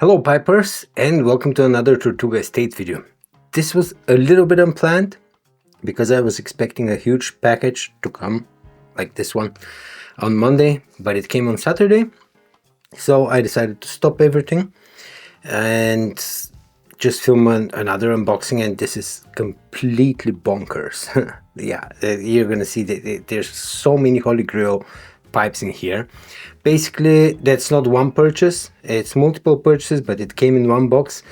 Hello Pipers, and welcome to another Tortuga Estate video. This was a little bit unplanned because I was expecting a huge package to come like this one on Monday, but it came on Saturday. So I decided to stop everything and just film another unboxing, and this is completely bonkers. Yeah, you're gonna see that there's so many Holy Grail pipes in here. Basically, that's not one purchase, it's multiple purchases, but it came in one box.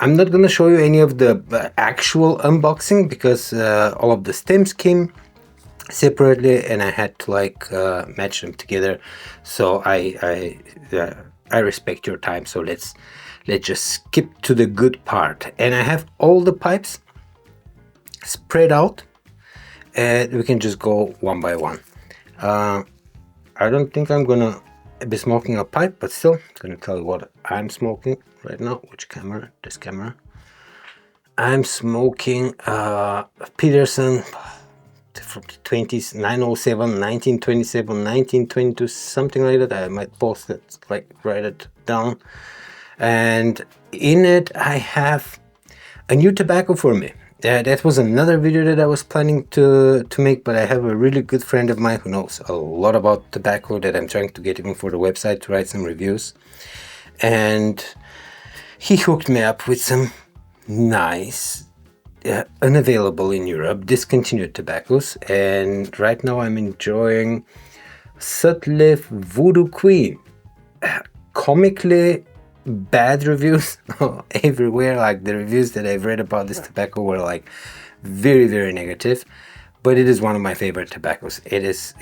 I'm not gonna show you any of the actual unboxing because all of the stems came separately and I had to match them together. So I respect your time, so let's just skip to the good part. And I have all the pipes spread out and we can just go one by one. I don't think I'm gonna be smoking a pipe, but still, I'm gonna tell you what I'm smoking right now. Which camera? This camera. I'm smoking Peterson from the 20s, 907, 1927, 1922, something like that. I might post it, write it down. And in it, I have a new tobacco for me. That was another video that I was planning to make, but I have a really good friend of mine who knows a lot about tobacco that I'm trying to get even for the website to write some reviews. And he hooked me up with some nice, unavailable in Europe, discontinued tobaccos. And right now I'm enjoying Sutliff Voodoo Queen. Comically bad reviews everywhere. Like, the reviews that I've read about this tobacco were very, very negative, but it is one of my favorite tobaccos. It is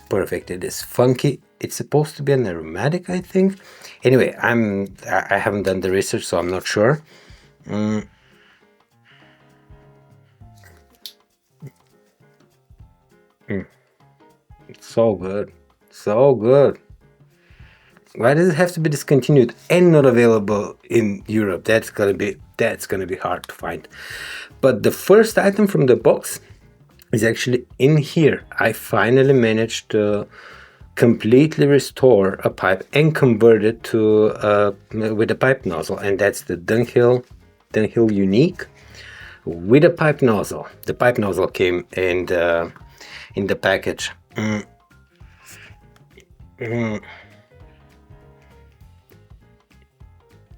perfect. It is funky. It's supposed to be an aromatic, I think. Anyway, I haven't done the research, so I'm not sure. It's so good, so good. Why does it have to be discontinued and not available in Europe? That's gonna be hard to find. But the first item from the box is actually in here. I finally managed to completely restore a pipe and convert it to with a pipe nozzle, and that's the Dunhill Unique with a pipe nozzle. The pipe nozzle came in the package.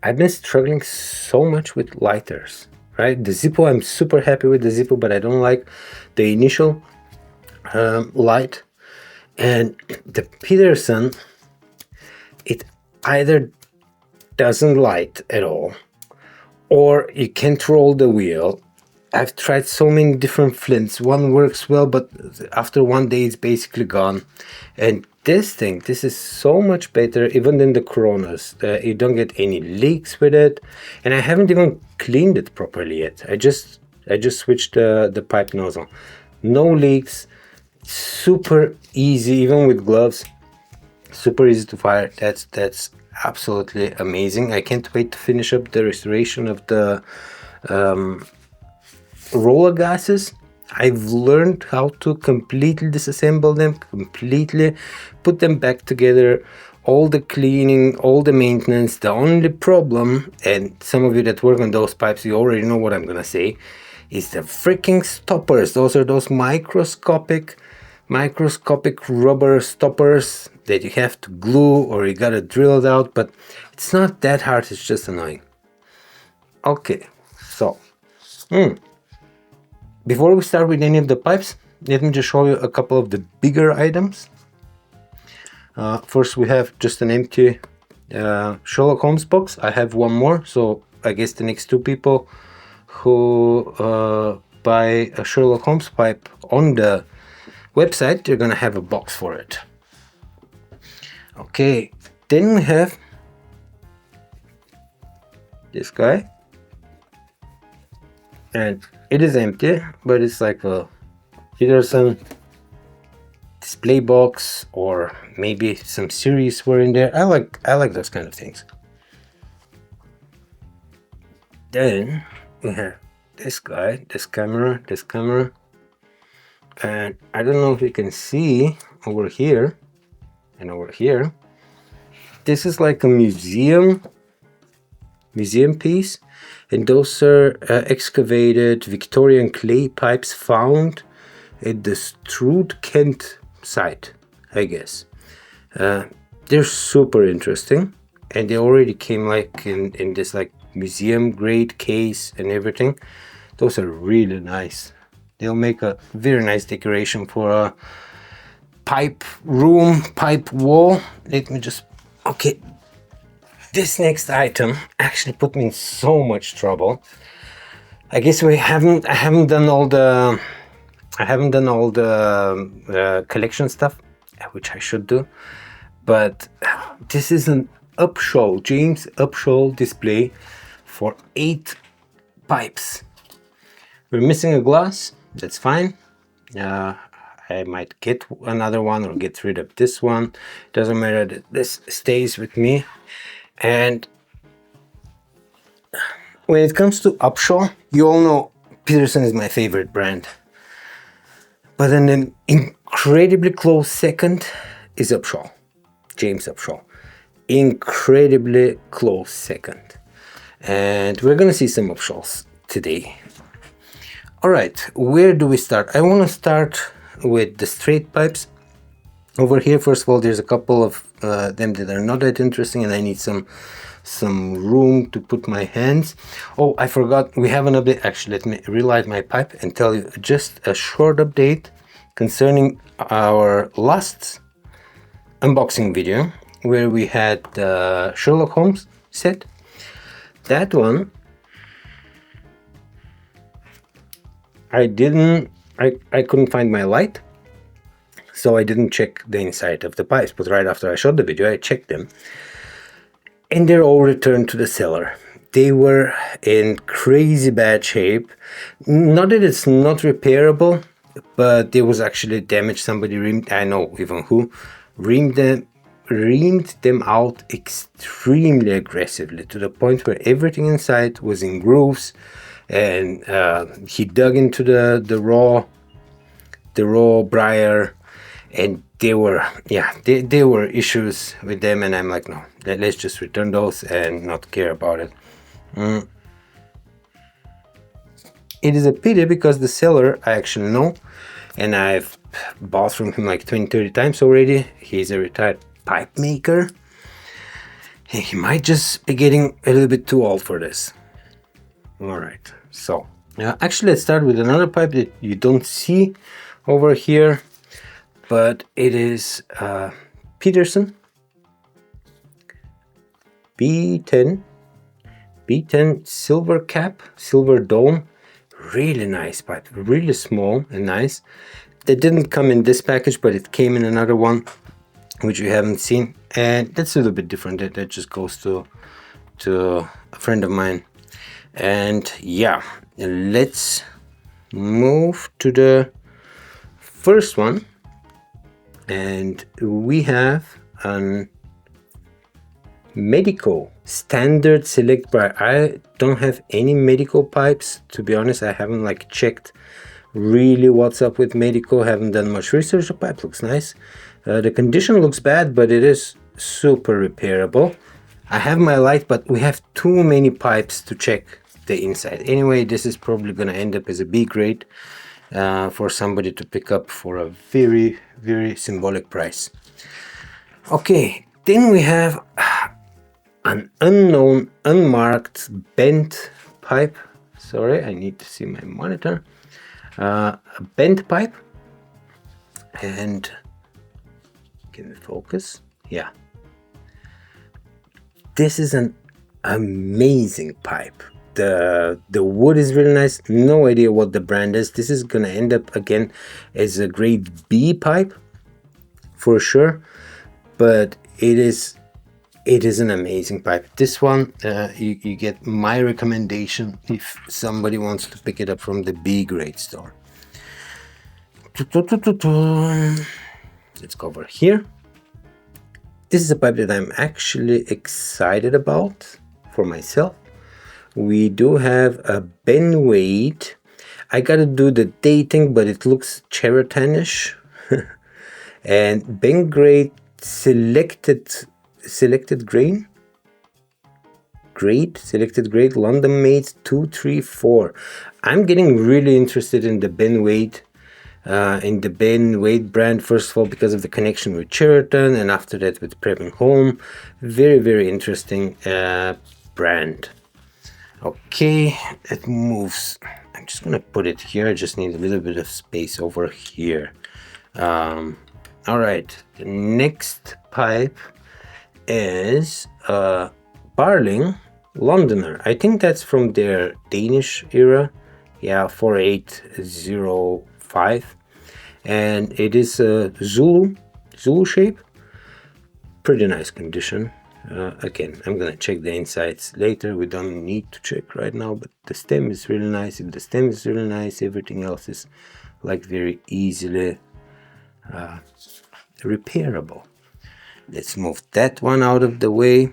I've been struggling so much with lighters, right? The Zippo, I'm super happy with the Zippo, but I don't like the initial light. And the Peterson, it either doesn't light at all, or you can't roll the wheel. I've tried so many different flints. One works well, but after one day it's basically gone. And this is so much better even than the Coronas. You don't get any leaks with it, and I haven't even cleaned it properly yet. I just switched the pipe nozzle. No leaks, super easy, even with gloves. Super easy to fire. That's absolutely amazing. I can't wait to finish up the restoration of the roller gases. I've learned how to completely disassemble them, completely put them back together, all the cleaning, all the maintenance. The only problem, and some of you that work on those pipes, you already know what I'm gonna say, is the freaking stoppers. Those are those microscopic rubber stoppers that you have to glue, or you gotta drill it out, but it's not that hard, it's just annoying. Okay, so before we start with any of the pipes, let me just show you a couple of the bigger items. First, we have just an empty Sherlock Holmes box. I have one more, so I guess the next two people who buy a Sherlock Holmes pipe on the website, they're gonna have a box for it. Okay, then we have this guy, and it is empty, but it's like a Peterson display box, or maybe some series were in there. I like those kind of things. Then we have this guy, this camera, and I don't know if you can see over here and over here. This is like a museum museum piece, and those are excavated Victorian clay pipes found at the Strood Kent site, I guess. They're super interesting, and they already came like in this like museum grade case and everything. Those are really nice. They'll make a very nice decoration for a pipe room, pipe wall. Let me just, okay. This next item actually put me in so much trouble. I guess I haven't done all the collection stuff, which I should do. But this is an Upshall, James Upshall display for 8 pipes. We're missing a glass, that's fine. I might get another one or get rid of this one. Doesn't matter, this stays with me. And when it comes to Upshaw, you all know Peterson is my favorite brand. But an incredibly close second is Upshaw, James Upshaw. Incredibly close second. And we're gonna see some Upshaws today. Alright, where do we start? I want to start with the straight pipes. Over here, first of all, there's a couple of them that are not that interesting, and I need some room to put my hands. Oh, I forgot, we have an update. Actually, let me relight my pipe and tell you just a short update concerning our last unboxing video where we had the Sherlock Holmes set. That one I couldn't find my light, so I didn't check the inside of the pipes, but right after I shot the video I checked them, and they're all returned to the seller. They were in crazy bad shape. Not that it's not repairable, but there was actually damage. Somebody reamed, I know even who, reamed them out extremely aggressively, to the point where everything inside was in grooves, and he dug into the raw briar, and there were issues with them, and I'm like, no, let's just return those and not care about it. It is a pity because the seller I actually know, and I've bought from him like 20-30 times already. He's a retired pipe maker, and he might just be getting a little bit too old for this. Alright, so actually let's start with another pipe that you don't see over here, but it is Peterson B10 silver cap, silver dome. Really nice pipe, really small and nice. That didn't come in this package, but it came in another one which you haven't seen, and that's a little bit different. That just goes to a friend of mine. And yeah, let's move to the first one, and we have an Medico standard select bar. I don't have any Medico pipes, to be honest. I haven't like checked really what's up with Medico, haven't done much research. The pipe looks nice. The condition looks bad, but it is super repairable. I have my light, but we have too many pipes to check the inside. Anyway, this is probably gonna end up as a B grade for somebody to pick up for a very, very symbolic price. Okay, then we have an unknown, unmarked, bent pipe. Sorry, I need to see my monitor. A bent pipe, and can we focus? Yeah. This is an amazing pipe. The wood is really nice. No idea what the brand is. This is gonna end up again as a grade B pipe for sure, but it is an amazing pipe. This one you get my recommendation if somebody wants to pick it up from the B grade store. Let's go over here. This is a pipe that I'm actually excited about for myself. We do have a Ben Wade. I gotta do the dating, but it looks Cheratanish. And Ben Grade selected grade, selected grade, London made 234. I'm getting really interested in the Ben Wade brand, first of all because of the connection with Cheriton, and after that with Prepping Home. Very, very interesting brand. Okay, it moves. I'm just gonna put it here. I just need a little bit of space over here. All right, the next pipe is Barling Londoner. I think that's from their Danish era. Yeah, 4805, and it is a Zulu shape. Pretty nice condition. Again, I'm gonna check the insides later. We don't need to check right now, but the stem is really nice. If the stem is really nice, everything else is like very easily repairable. Let's move that one out of the way.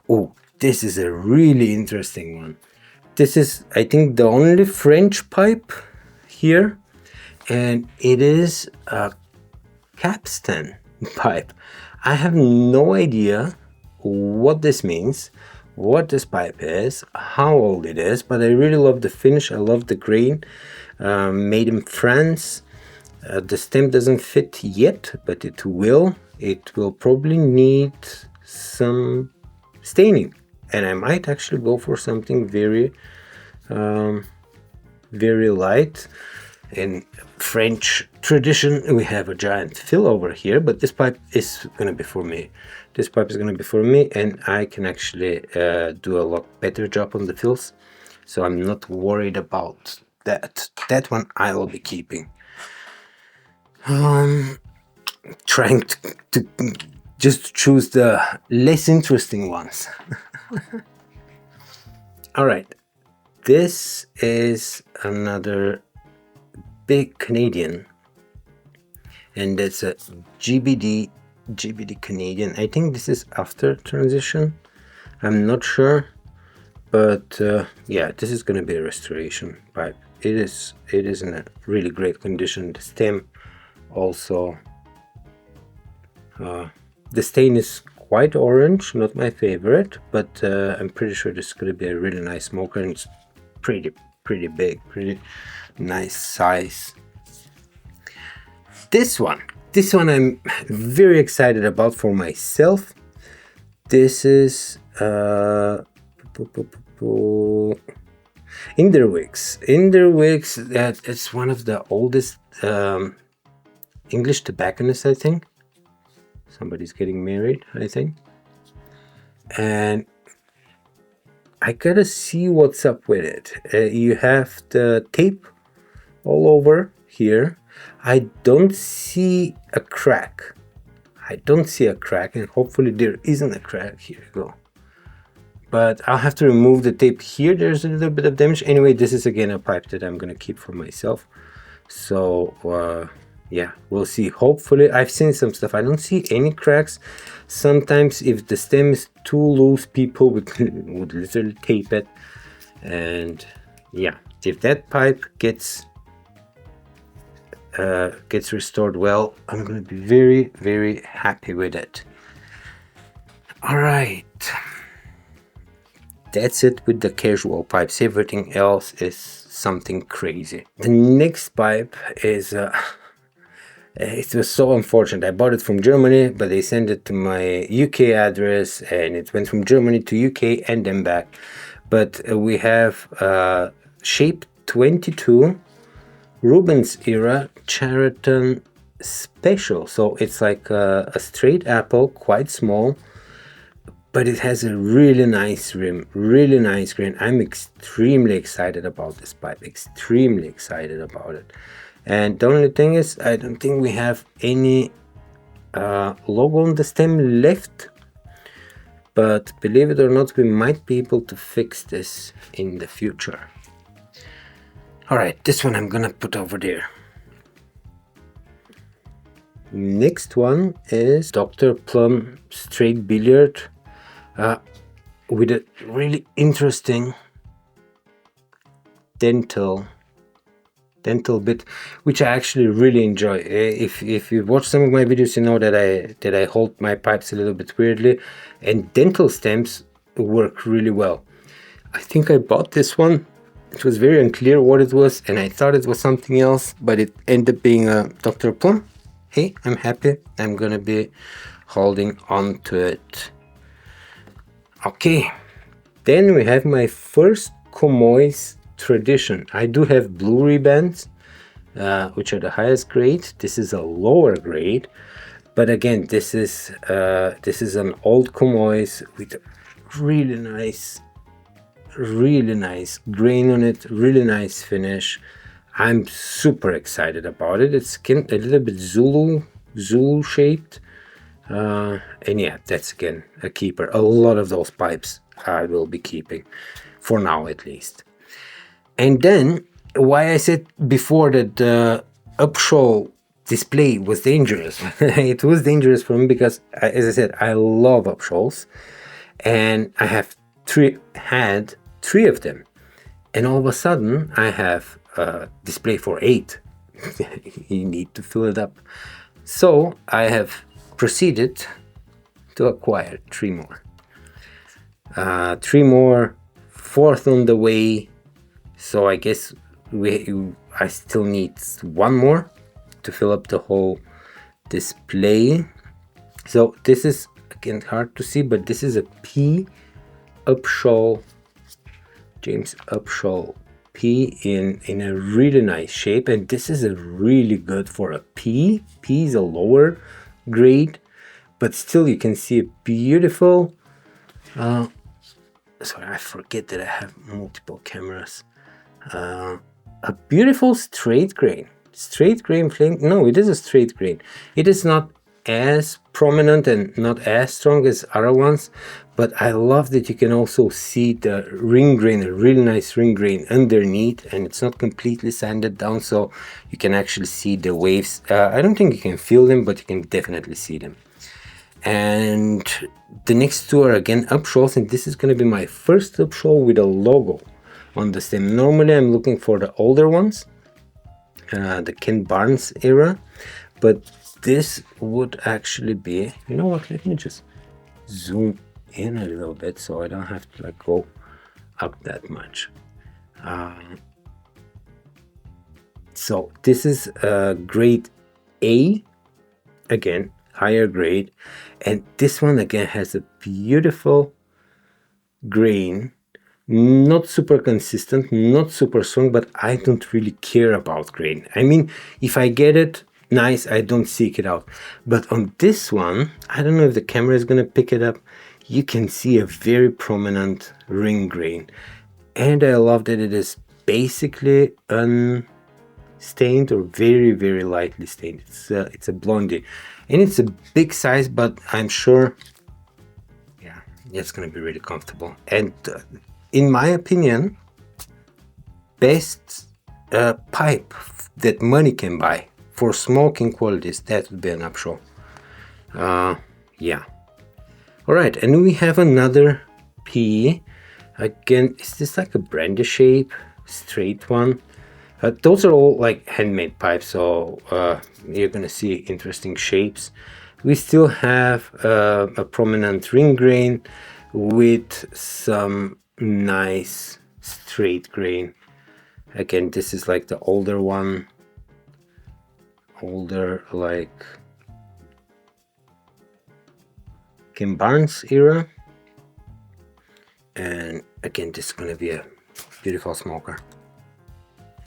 Oh, this is a really interesting one. This is, I think, the only French pipe here, and it is a capstan pipe. I have no idea what this means, what this pipe is, how old it is, but I really love the finish. I love the grain. Made in France. The stem doesn't fit yet, but it will. It will probably need some staining, and I might actually go for something very very light. In French tradition, we have a giant fill over here, but this pipe is gonna be for me. This pipe is gonna be for me, and I can actually do a lot better job on the fills, so I'm not worried about that. That one I will be keeping. Trying to just choose the less interesting ones. All right, this is another big Canadian, and that's a GBD Canadian. I think this is after transition, I'm not sure, but yeah, this is gonna be a restoration pipe. It is in a really great condition. The stem also, the stain is quite orange, not my favorite, but I'm pretty sure this is gonna be a really nice smoker, and it's pretty big, pretty nice size. This one I'm very excited about for myself. This is Inderwicks. That it's one of the oldest English tobacconists, I think. Somebody's getting married, I think, and I gotta see what's up with it. You have the tape all over here. I don't see a crack. And hopefully there isn't a crack. Here we go. But I'll have to remove the tape here. There's a little bit of damage. Anyway, this is again a pipe that I'm gonna keep for myself. So yeah, we'll see. Hopefully, I've seen some stuff. I don't see any cracks. Sometimes if the stem is too loose, people would literally tape it. And yeah, if that pipe gets restored well, I'm gonna be very, very happy with it. All right, that's it with the casual pipes. Everything else is something crazy. The next pipe is it was so unfortunate. I bought it from Germany, but they sent it to my UK address, and it went from Germany to UK and then back. But we have shape 22 Rubens era Cheriton special. So it's like a straight apple, quite small, but it has a really nice rim, really nice grain. I'm extremely excited about this pipe, extremely excited about it. And the only thing is, I don't think we have any logo on the stem left, but believe it or not, we might be able to fix this in the future. All right, this one I'm gonna put over there. Next one is Dr. Plum straight billiard with a really interesting dental bit, which I actually really enjoy. If you watch some of my videos, you know that I hold my pipes a little bit weirdly, and dental stems work really well. I think I bought this one. It was very unclear what it was, and I thought it was something else, but it ended up being a Dr. Plum. Hey, I'm happy. I'm gonna be holding on to it. Okay, then we have my first Comoy's tradition. I do have blue ribbons, which are the highest grade. This is a lower grade, but again, this is an old Comoy's with really nice grain on it, really nice finish. I'm super excited about it. It's a little bit Zulu shaped, and yeah, that's again a keeper. A lot of those pipes I will be keeping for now, at least. And then why I said before that the Upshall display was dangerous. It was dangerous for me because, as I said, I love Upshalls, and I have had three of them, and all of a sudden I have a display for 8. You need to fill it up. So I have proceeded to acquire 3 more. 3 more, 4th on the way. So I guess I still need 1 more to fill up the whole display. So this is again hard to see, but this is a P Upshall, James Upshall P in a really nice shape, and this is a really good for a P. P is a lower grade, but still you can see a beautiful. Sorry, I forget that I have multiple cameras. A beautiful straight grain flame. No, it is a straight grain. It is not as prominent and not as strong as other ones, but I love that you can also see the ring grain, a really nice ring grain underneath, and it's not completely sanded down, so you can actually see the waves. I don't think you can feel them, but you can definitely see them. And the next 2 are again Upshalls, and this is going to be my first Upshall with a logo on the stem. Normally I'm looking for the older ones, the Ken Barnes era, but this would actually be, you know what, let me just zoom in a little bit so I don't have to go up that much. So this is grade A, again higher grade, and this one again has a beautiful grain, not super consistent, not super strong, but I don't really care about grain. I mean, if I get it, nice, I don't seek it out. But on this one, I don't know if the camera is gonna pick it up, you can see a very prominent ring grain, and I love that it is basically unstained or very lightly stained. It's a blondie, and it's a big size, but I'm sure, yeah, it's gonna be really comfortable. And in my opinion, best pipe that money can buy for smoking qualities, that would be an Upshall. Yeah. All right, and we have another P. Again, is this like a brandy shape, straight one? Those are all like handmade pipes, so you're gonna see interesting shapes. We still have a prominent ring grain with some nice straight grain. Again, this is like the older one, like Kim Barnes era. And again, this is gonna be a beautiful smoker.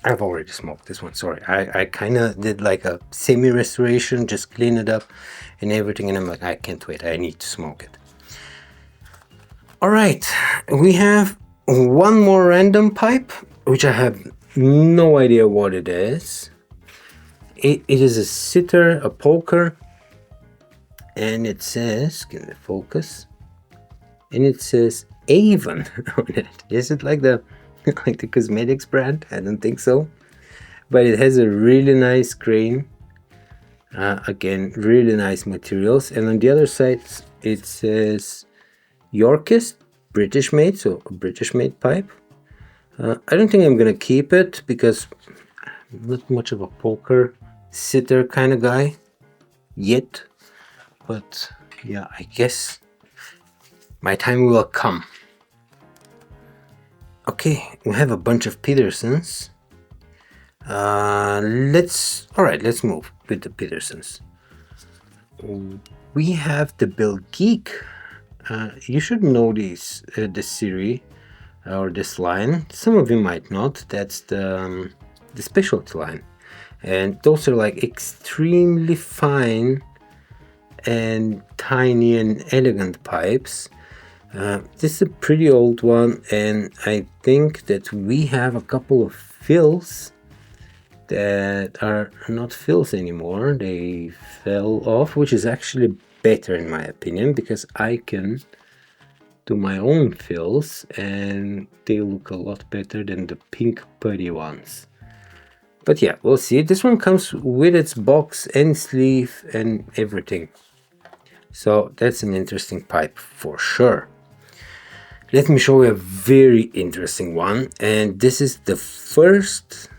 I've already smoked this one, sorry. I kind of did like a semi-restoration, just clean it up and everything, and I'm like, I can't wait, I need to smoke it. All right, we have 1 more random pipe, which I have no idea what it is. It is a sitter, a poker, and it says, can I focus? And it says Avon on it. Is it like the cosmetics brand? I don't think so, but it has a really nice grain. Again, really nice materials, and on the other side it says Yorkist, British made, so a British made pipe. I don't think I'm gonna keep it because I'm not much of a poker sitter kind of guy yet, but yeah, I guess my time will come. Okay, we have a bunch of Petersons. Let's move with the Petersons. We have the Bill Geek. You should know this series or this line. Some of you might not. That's the specialty line, and those are like extremely fine and tiny and elegant pipes. This is a pretty old one, and I think that we have a couple of fills that are not fills anymore. They fell off, which is actually better in my opinion, because I can do my own fills and they look a lot better than the pink putty ones. But yeah, we'll see. This one comes with its box and sleeve and everything, so that's an interesting pipe for sure. Let me show you a very interesting one, and this is the first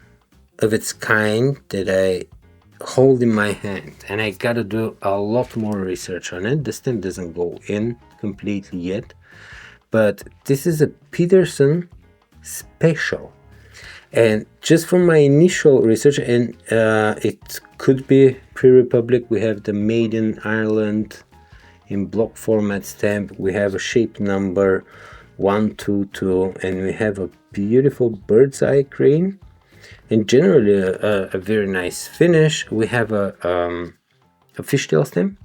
of its kind that I hold in my hand, and I gotta do a lot more research on it. The stem doesn't go in completely yet, but this is a Peterson special, and just from my initial research, and it could be pre-Republic, we have the Made in Ireland in block format stamp, we have a shape number 122, and we have a beautiful bird's eye grain, and generally a very nice finish. We have a fishtail stem.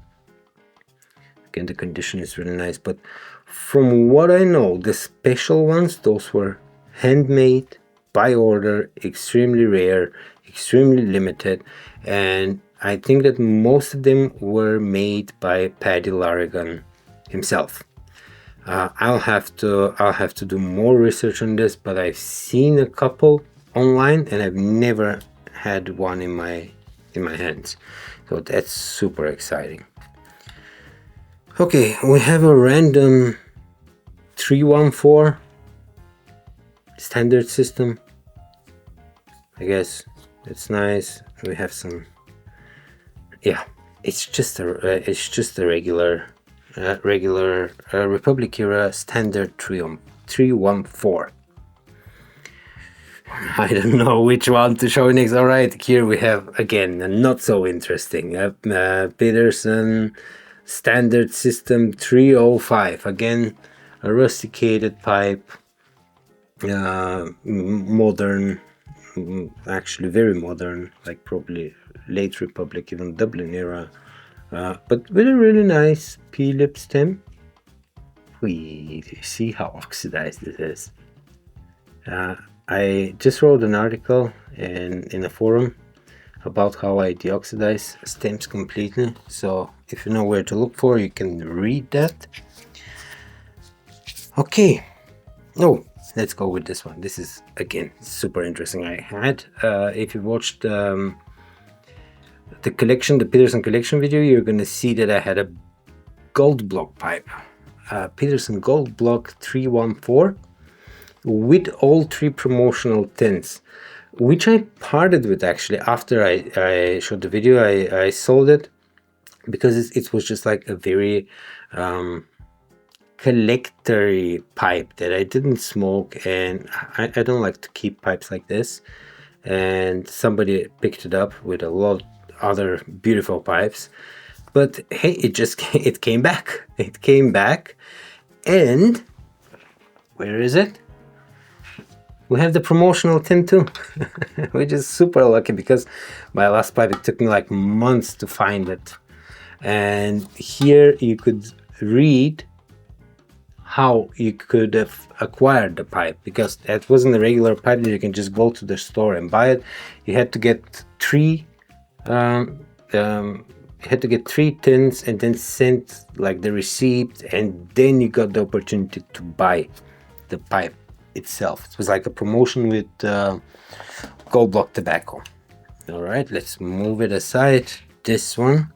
Again, the condition is really nice, but from what I know, the special ones, those were handmade by order, extremely rare, extremely limited, and I think that most of them were made by Paddy Larrigan himself. I'll have to do more research on this, but I've seen a couple online and I've never had one in my hands, so that's super exciting. Okay, we have a random 314 standard system. I guess it's nice. We have some, yeah, it's just a regular Republic era standard 314. I don't know which one to show next. All right, here we have again a not so interesting Peterson standard system 305. Again, a rusticated pipe, modern, actually very modern, like probably late Republic, even Dublin era, but with a really nice P-lip stem. We see how oxidized it is. I just wrote an article in a forum about how I deoxidize stems completely, so if you know where to look for, you can read that. Okay, let's go with this one. This is again super interesting. I had, if you watched the Peterson collection video, you're gonna see that I had a gold block pipe, Peterson gold block 314. With all three promotional tins, which I parted with actually after I shot the video. I sold it because it was just like a very collector-y pipe that I didn't smoke, and I don't like to keep pipes like this, and somebody picked it up with a lot of other beautiful pipes, but hey, it came back. It came back, and where is it? We have the promotional tin too, which is super lucky because my last pipe, it took me like months to find it. And here you could read how you could have acquired the pipe, because that wasn't a regular pipe that you can just go to the store and buy it. You had to get three tins and then send like the receipt, and then you got the opportunity to buy the pipe itself. It was like a promotion with gold block tobacco. All right, let's move it aside. This one,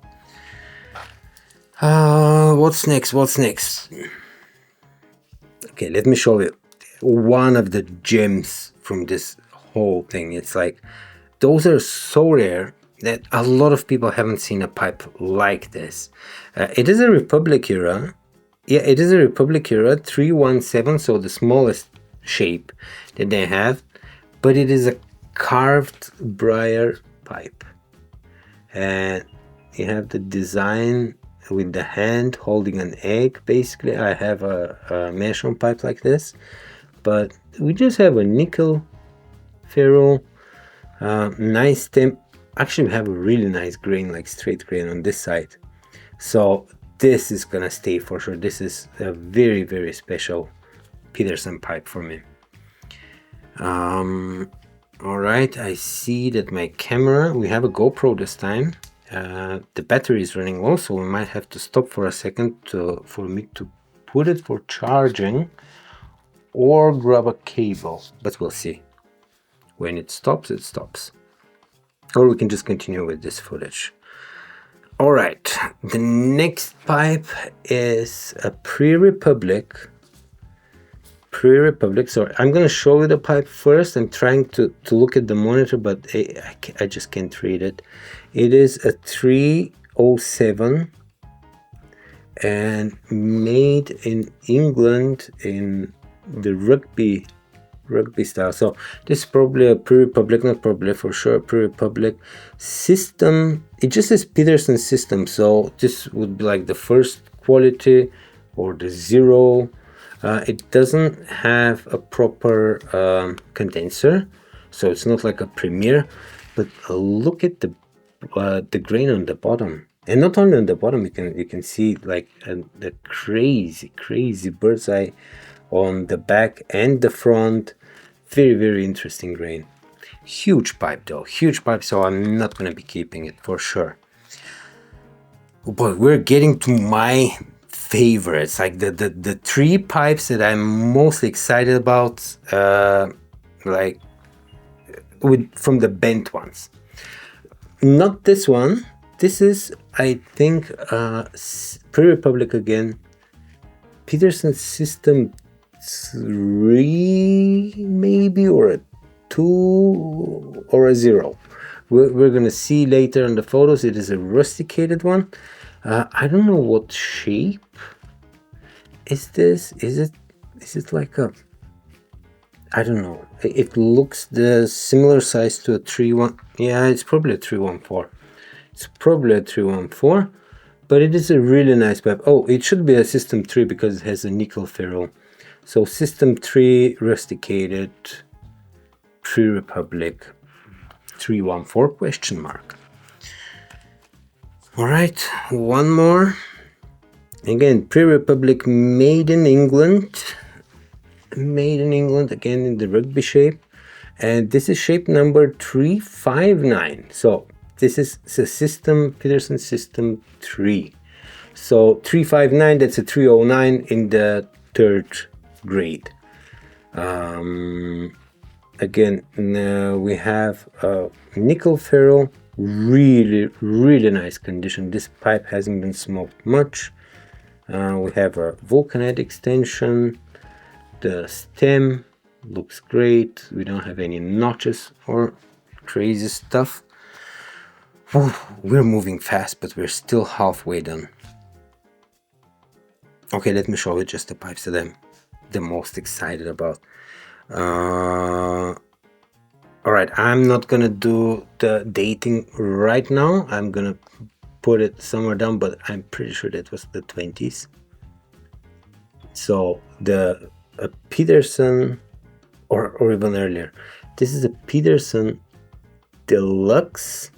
what's next? Okay, let me show you one of the gems from this whole thing. It's like, those are so rare that a lot of people haven't seen a pipe like this. It is a Republic era. Yeah, it is a Republic era 317, so the smallest shape that they have, but it is a carved briar pipe, and you have the design with the hand holding an egg. Basically, I have a Meerschaum pipe like this, but we just have a nickel ferrule, nice stem. Actually, we have a really nice grain, like straight grain on this side. So this is gonna stay for sure. This is a very, very special Peterson pipe for me. All right, I see that my camera, we have a GoPro this time. The battery is running low, so we might have to stop for a second for me to put it for charging or grab a cable, but we'll see. When it stops, it stops. Or we can just continue with this footage. All right, the next pipe is a pre-Republic. So I'm going to show you the pipe first. I'm trying to look at the monitor, but I just can't read it. It is a 307 and made in England in the rugby style. So this is probably a pre-Republic, not probably, for sure, pre-Republic system. It just says Peterson system, so this would be like the first quality or the zero. It doesn't have a proper condenser, so it's not like a Premier, but look at the grain on the bottom. And not only on the bottom, you can see like the crazy bird's eye on the back and the front. Very, very interesting grain. Huge pipe though, huge pipe, so I'm not going to be keeping it for sure. But we're getting to my favorites, like the three pipes that I'm mostly excited about, like from the bent ones. Not this one. This is, I think, pre-Republic again, Peterson system 3 maybe, or a 2 or a 0. We're gonna see later in the photos. It is a rusticated one. I don't know what shape is this. Is it like a, I don't know. It looks the similar size to a 3-1. Yeah, it's probably a 314. It's probably a 314, but it is a really nice pipe. Oh, it should be a system 3 because it has a nickel ferrule. So system 3 rusticated pre-Republic 314 question mark. All right, one more. Again, pre-Republic, made in England. Made in England, again in the rugby shape. And this is shape number 359. So this is the system, Peterson system 3. So 359, that's a 309 in the 3rd grade. Again, we have a nickel ferrule, really nice condition. This pipe hasn't been smoked much. We have a vulcanite extension. The stem looks great. We don't have any notches or crazy stuff. We're moving fast, but we're still halfway done. Okay, let me show you just the pipes that I'm the most excited about. Alright, I'm not gonna do the dating right now. I'm gonna put it somewhere down, but I'm pretty sure that was the 20s. So the Peterson, or even earlier, this is a Peterson Deluxe,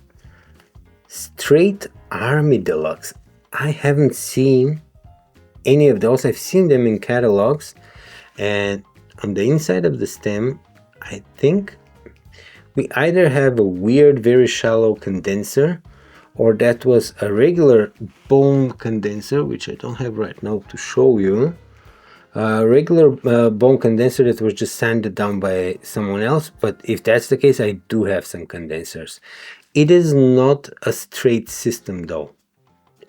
straight Army Deluxe. I haven't seen any of those. I've seen them in catalogs, and on the inside of the stem, I think we either have a weird, very shallow condenser, or that was a regular bone condenser, which I don't have right now to show you. Regular bone condenser that was just sanded down by someone else, but if that's the case, I do have some condensers. It is not a straight system though.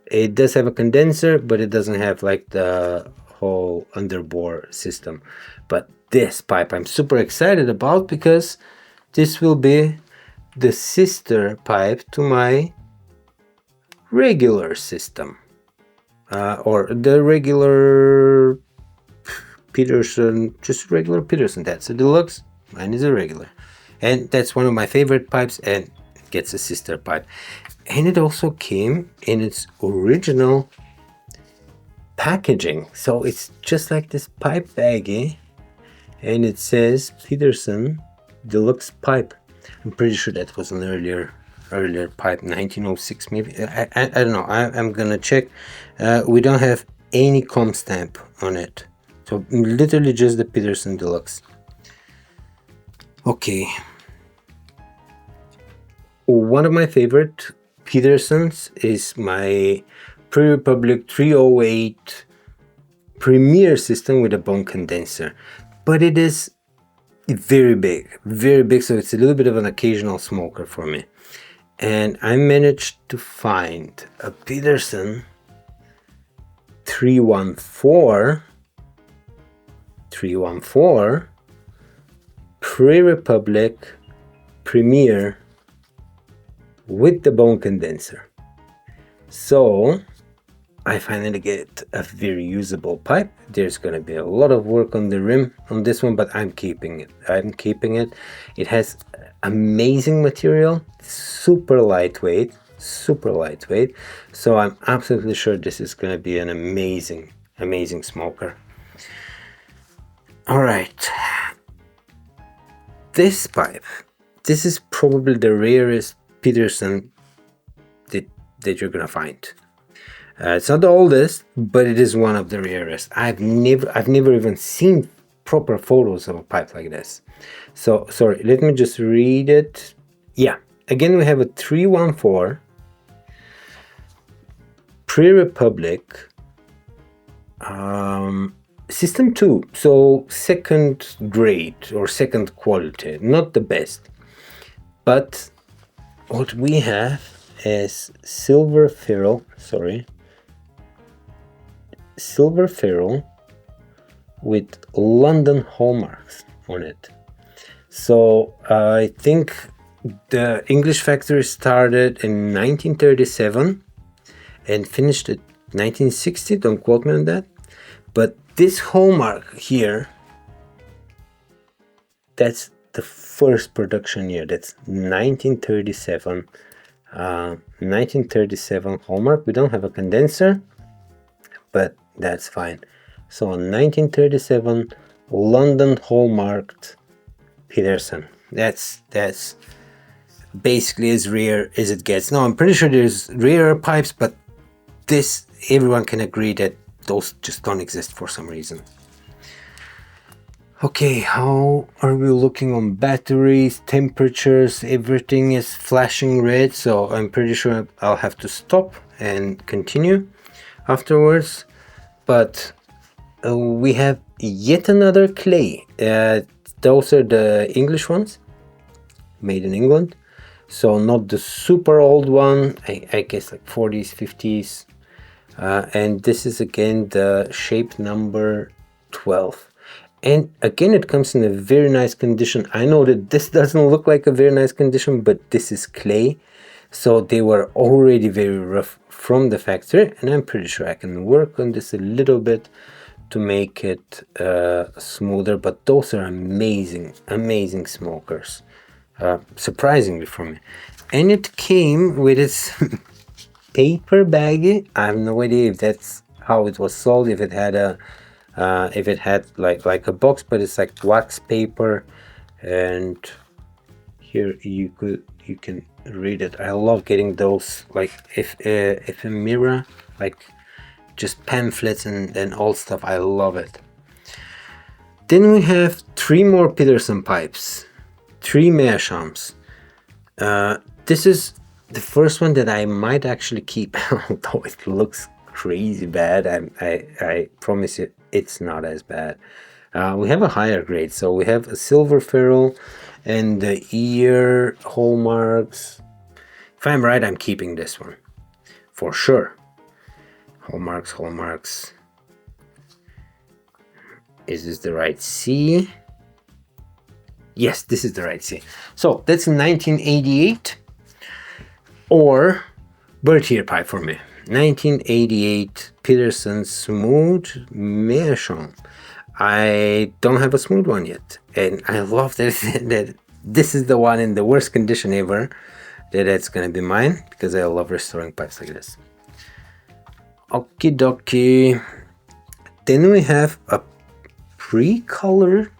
It does have a condenser, but it doesn't have like the whole underbore system. But this pipe I'm super excited about, because this will be the sister pipe to my regular system, or the regular Peterson, just regular Peterson. That's a deluxe, mine is a regular. And that's one of my favorite pipes, and it gets a sister pipe. And it also came in its original packaging. So it's just like this pipe baggie, and it says Peterson deluxe pipe. I'm pretty sure that was an earlier pipe, 1906 maybe. I don't know. I'm gonna check. We don't have any com stamp on it, so literally just the Peterson deluxe. Okay, one of my favorite Petersons is my Pre-Republic 308 Premier system with a bone condenser, but it is very big, so it's a little bit of an occasional smoker for me. And I managed to find a Peterson 314 Pre-Republic Premier with the bone condenser. So I finally get a very usable pipe. There's gonna be a lot of work on the rim on this one, but I'm keeping it. It has amazing material, super lightweight. So I'm absolutely sure this is gonna be an amazing smoker. All right, this pipe, this is probably the rarest Peterson that you're gonna find. It's not the oldest, but it is one of the rarest. I've never even seen proper photos of a pipe like this. So sorry, let me just read it. Yeah, again we have a 314 Pre-Republic System 2, so second grade or second quality, not the best. But what we have is silver ferrule with London hallmarks on it. So I think the English factory started in 1937 and finished at 1960, don't quote me on that. But this hallmark here, that's the first production year, that's 1937. 1937 hallmark. We don't have a condenser, but that's fine. So 1937 London hallmarked Peterson. That's basically as rare as it gets. Now I'm pretty sure there's rarer pipes, but this, everyone can agree that those just don't exist for some reason. Okay, how are we looking on batteries, temperatures? Everything is flashing red, so I'm pretty sure I'll have to stop and continue afterwards. But we have yet another clay. Those are the English ones, made in England. So not the super old one, I guess like 40s, 50s. And this is again the shape number 12. And again, it comes in a very nice condition. I know that this doesn't look like a very nice condition, but this is clay. So they were already very rough from the factory. And I'm pretty sure I can work on this a little bit to make it smoother. But those are amazing smokers. Surprisingly for me. And it came with its paper baggie. I have no idea if that's how it was sold, if it had like a box, but it's like wax paper. And here you can read it. I love getting those, like if a mirror, like just pamphlets and old stuff. I love it. Then we have 3 more Peterson pipes, 3 Meerschaums. This is the first one that I might actually keep, although it looks crazy bad. I promise you it's not as bad. We have a higher grade, so we have a silver ferrule and the ear hallmarks. If I'm right, I'm keeping this one for sure. Hallmarks. Is this the right C? Yes, this is the right C. So that's 1988 or bird ear pipe for me. 1988 Peterson Smooth Meerschaum. I don't have a smooth one yet, and I love that this is the one in the worst condition ever. That's gonna be mine because I love restoring pipes like this. Okie dokie. Then we have a pre-colored,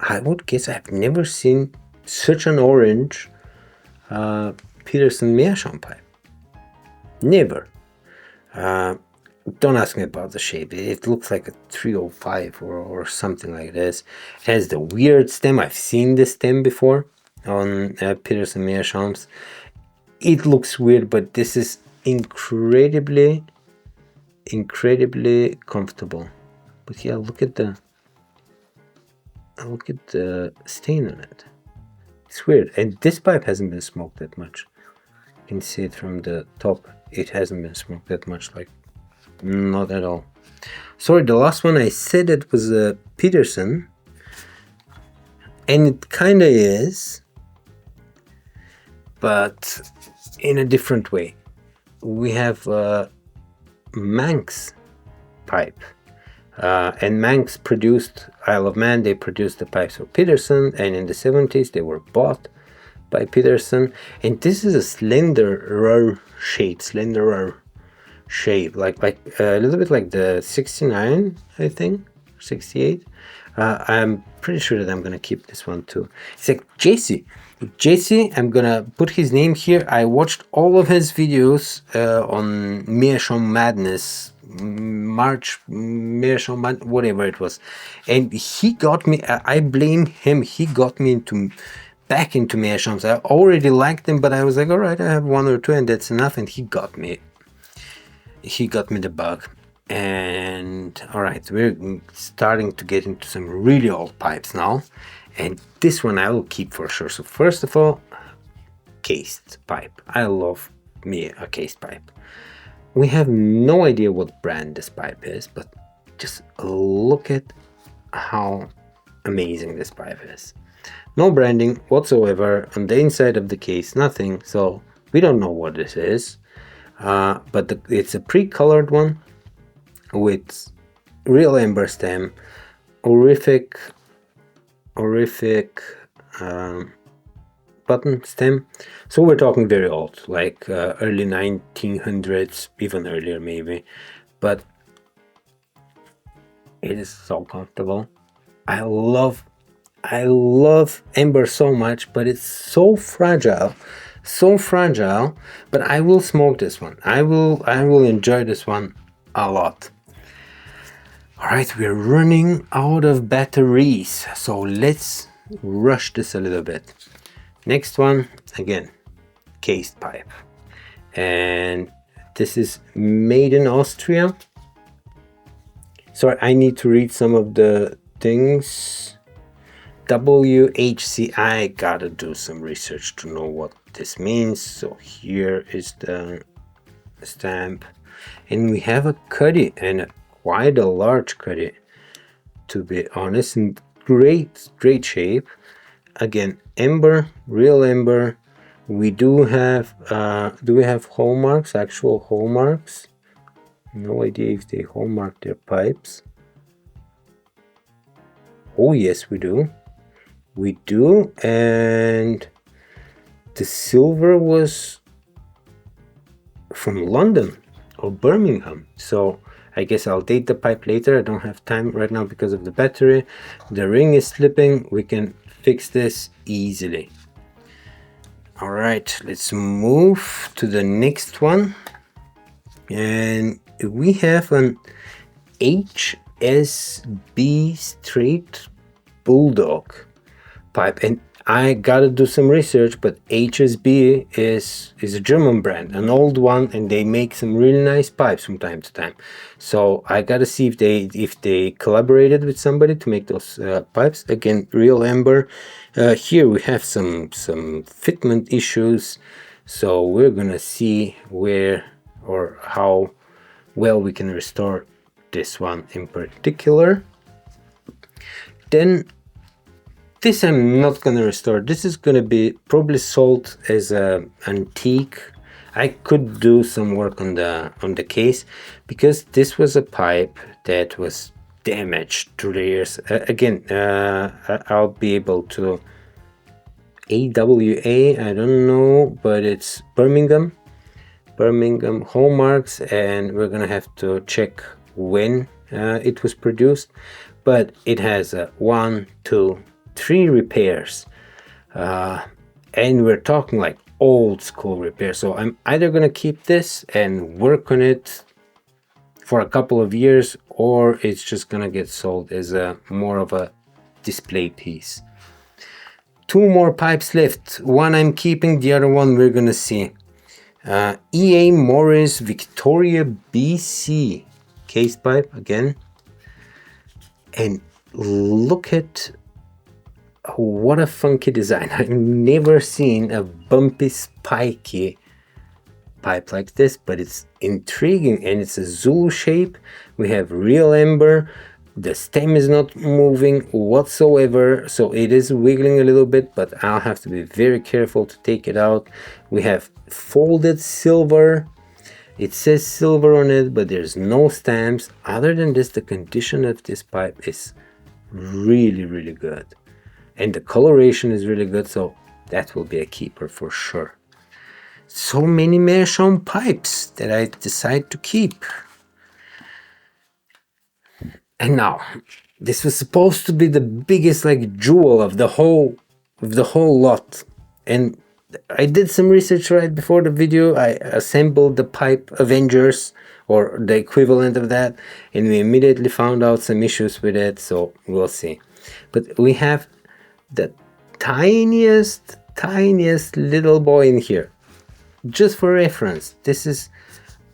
I would guess I've never seen such an orange Peterson Meerschaum pipe. Never. Don't ask me about the shape. It looks like a 305 or something like this. It has the weird stem. I've seen this stem before on Peterson Meerschaums. It looks weird, but this is incredibly comfortable. But yeah, look at the stain on it. It's weird. And this pipe hasn't been smoked that much. You can see it from the top. It hasn't been smoked that much, like not at all. Sorry, the last one I said it was a Peterson, and it kinda is, but in a different way. We have a Manx pipe, and Manx produced Isle of Man. They produced the pipes for Peterson, and in the 70s they were bought by Peterson. And this is a slenderer shape, like a little bit like the 69, I think, 68. I'm pretty sure that I'm gonna keep this one too. It's like Jesse, I'm gonna put his name here. I watched all of his videos on Meerschaum Madness, Meerschaum, whatever it was, and he got me. I blame him. He got me back into Meerschaums. I already liked them, but I was like, all right, I have one or two, and that's enough. And he got me the bug. And all right, we're starting to get into some really old pipes now, and this one I will keep for sure. So first of all, cased pipe. I love me a cased pipe. We have no idea what brand this pipe is, but just look at how amazing this pipe is. No branding whatsoever on the inside of the case, nothing, so we don't know what this is, but it's a pre-colored one with real amber stem, horrific button stem. So we're talking very old, like early 1900s, even earlier maybe, but it is so comfortable. I love amber so much, but it's so fragile, but I will smoke this one. I will enjoy this one a lot. All right, we're running out of batteries, so let's rush this a little bit. Next one, again, cased pipe, and this is made in Austria. Sorry, I need to read some of the things. WHC, I gotta do some research to know what this means. So here is the stamp, and we have a cutty, and quite a large cutty, to be honest, in great shape. Again, amber, real amber. We do have we have hallmarks, actual hallmarks? No idea if they hallmark their pipes. Oh yes, we do, and the silver was from London or Birmingham, so I guess I'll date the pipe later. I don't have time right now because of the battery. The ring is slipping. We can fix this easily. All right, let's move to the next one. And we have an HSB straight bulldog pipe, and I gotta do some research, but HSB is a German brand, an old one, and they make some really nice pipes from time to time. So I gotta see if they collaborated with somebody to make those pipes. Again, real amber. Here we have some fitment issues, so we're gonna see where or how well we can restore this one in particular. Then this I'm not gonna restore. This is gonna be probably sold as an antique. I could do some work on the case, because this was a pipe that was damage through the years. Again, I'll be able to AWA, I don't know, but it's Birmingham hallmarks, and we're gonna have to check when it was produced. But it has 1, 2, 3 repairs, and we're talking like old school repair. So I'm either gonna keep this and work on it for a couple of years, or it's just gonna get sold as a more of a display piece. 2 more pipes left. One I'm keeping, the other one we're gonna see. EA Morris Victoria BC case pipe again, and look at what a funky design. I've never seen a bumpy, spiky pipe like this, but it's intriguing, and it's a Zulu shape. We have real amber. The stem is not moving whatsoever, so it is wiggling a little bit, but I'll have to be very careful to take it out. We have folded silver. It says silver on it, but there's no stamps. Other than this, the condition of this pipe is really, really good, and the coloration is really good, so that will be a keeper for sure. So many Meerschaum pipes that I decide to keep. And now, this was supposed to be the biggest like jewel of the whole lot, and I did some research right before the video. I assembled the pipe Avengers, or the equivalent of that, and we immediately found out some issues with it, so we'll see. But we have the tiniest little boy in here. Just for reference, this is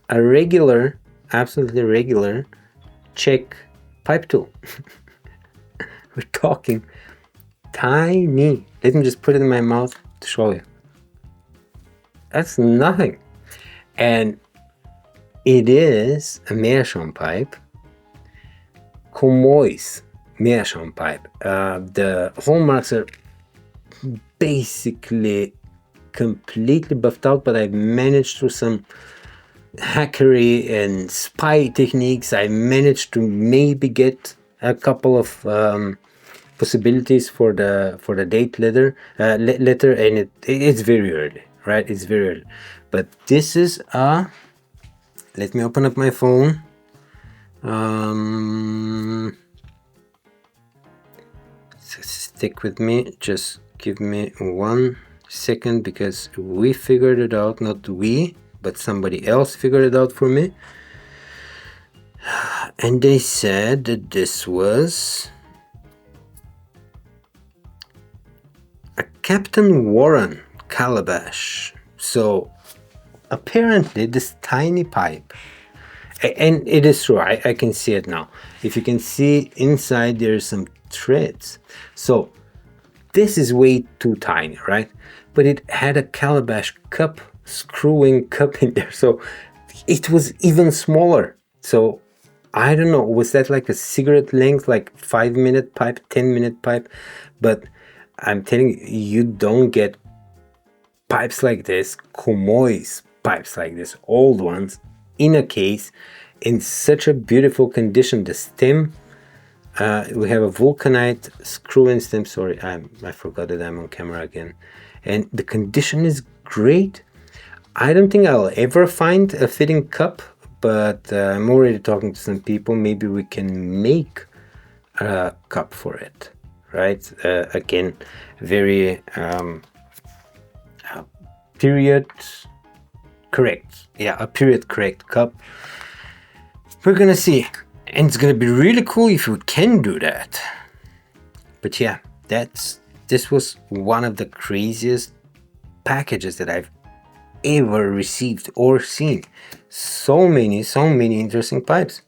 a regular, absolutely regular Czech pipe tool. We're talking tiny. Let me just put it in my mouth to show you. That's nothing. And it is a Meerschaum pipe, Comoy's Meerschaum pipe. The hallmarks are basically completely buffed out, but I've managed through some hackery and spy techniques, I managed to maybe get a couple of possibilities for the date letter, and it's very early, right? It's very early. But this is let me open up my phone. Stick with me, just give me 1 second, because we figured it out, not we, but somebody else figured it out for me, and they said that this was a Captain Warren calabash. So apparently this tiny pipe, and it is true, I can see it now. If you can see inside, there's some threads. So this is way too tiny, right? But it had a calabash cup, screwing cup in there, so it was even smaller. So I don't know, was that like a cigarette length, like 5-minute pipe, 10-minute pipe? But I'm telling you, you don't get pipes like this, Comoy's pipes like this, old ones, in a case, in such a beautiful condition. The stem, we have a vulcanite screw-in stem. Sorry, I forgot that I'm on camera again. And the condition is great. I don't think I'll ever find a fitting cup, but I'm already talking to some people. Maybe we can make a cup for it, right? Again, very period correct. Yeah, a period correct cup. We're gonna see. And it's gonna be really cool if we can do that. But yeah, this was one of the craziest packages that I've ever received or seen. So many interesting pipes.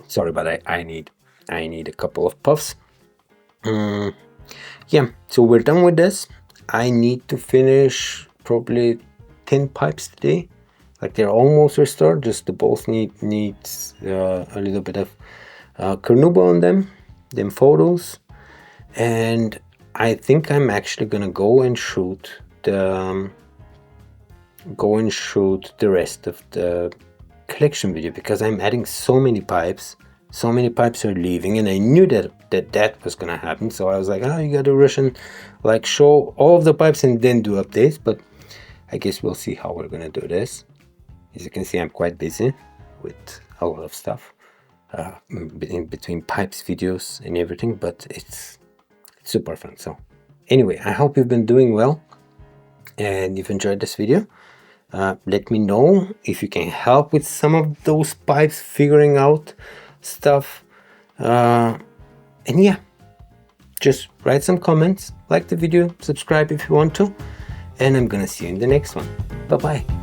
Sorry, but I need a couple of puffs. Yeah, so we're done with this. I need to finish probably 10 pipes today. Like, they're almost restored, just the both needs a little bit of carnauba on them photos, and I think I'm actually gonna go and shoot the rest of the collection video, because I'm adding so many pipes. So many pipes are leaving, and I knew that was gonna happen. So I was like, oh, you gotta rush and like show all of the pipes and then do updates. But I guess we'll see how we're gonna do this. As you can see, I'm quite busy with a lot of stuff in between pipes, videos, and everything. But it's super fun. So anyway, I hope you've been doing well and you've enjoyed this video. Let me know if you can help with some of those pipes, figuring out stuff, and yeah, just write some comments, like the video, subscribe if you want to, and I'm gonna see you in the next one. Bye bye.